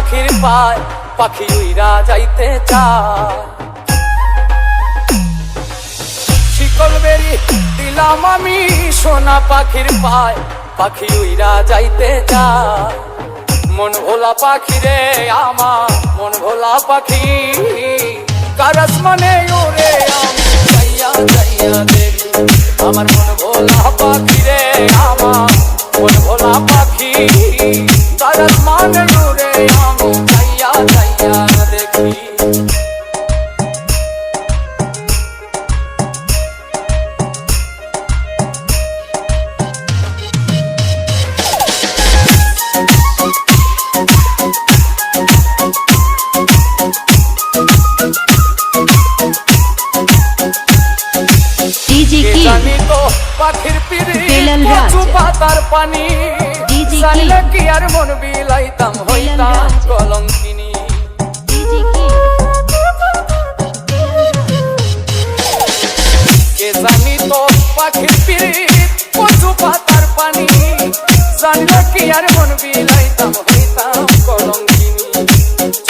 পাখির পায় পাখি উইরা যাইতে চায়। শিকল বেরি দিলাম আমি সোনা পাখির পায় পাখি উইরা যাইতে চায়। মন ভোলা পাখি রে আমার মন ভোলা পাখি, কার আসমানে ওরে আমি যাইয়া যাইয়া দেখি। আমার মন ভোলা পাখি রে আমার মন ভোলা পাখি, কার আসমানে ওরে আমি যাইয়া যাইয়া দেখি। জানি তো পাখির পিরি কচু পাতার পানি, জানলে কি আর মন বিলাইতাম হইতাম কলঙ্কিনী। কে জানি তো পাখির পিরি কচু পাতার পানি, জানলে কি আর মন বিলাইতাম হইতাম কলঙ্কিনী।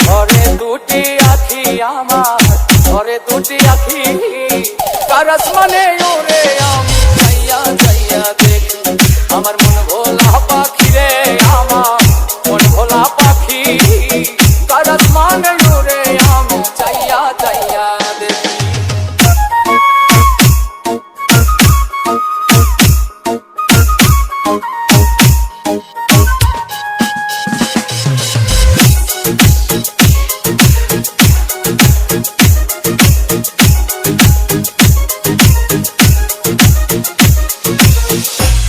ঝরে দুটি আখি আমার ঝরে দুটি আখি, কার আসমানে ওরে আমি যাইয়া যাইয়া দেখি। আমার মন ভোলা পাখি রে আমার মন ভোলা পাখি, কার আসমানে ওরে আমি যাইয়া যাইয়া দেখি।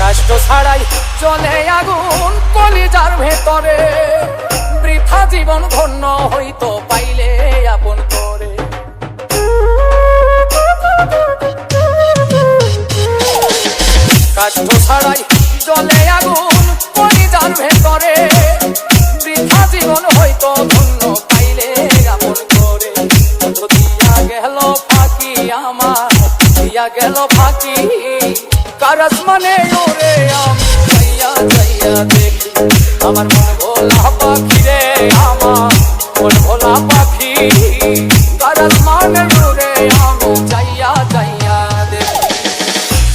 কষ্ট ছাড়াই জ্বলে আগুন কলিজার ভেতরে, বৃথা জীবন ধন্য হইতো পাইলে আপন করে। কষ্ট ছাড়াই জ্বলে আগুন কলিজার ভেতরে, বৃথা জীবন হইতো ধন্য পাইলে আপন করে। দিয়া গেল ফাঁকি আমার দিয়া গেল ফাঁকি, কার আসমানে ওরে আমি যাইয়া যাইয়া দেখি। আমার মন ভোলা পাখি রে আমার মন ভোলা পাখি, কার আসমানে ওরে আমি যাইয়া যাইয়া দেখি।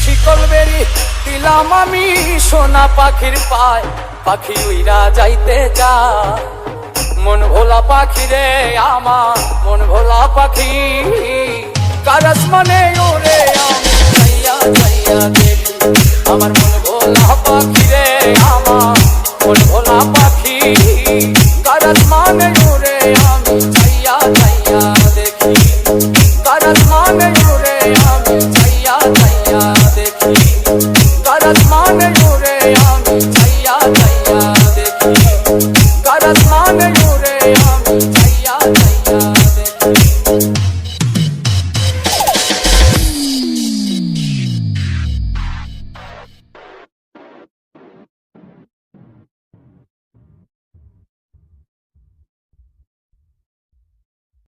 শিকল বেরি দিলাম আমি সোনা পাখির পায় পাখি উইরা যাইতে চায়। মন ভোলা পাখি রে আমার মন ভোলা পাখি, কার আসমানে ওরে আমি যাইয়া যাইয়া দেখি। আমার মন ভোলা পাখি রে আমার মন ভোলা পাখি।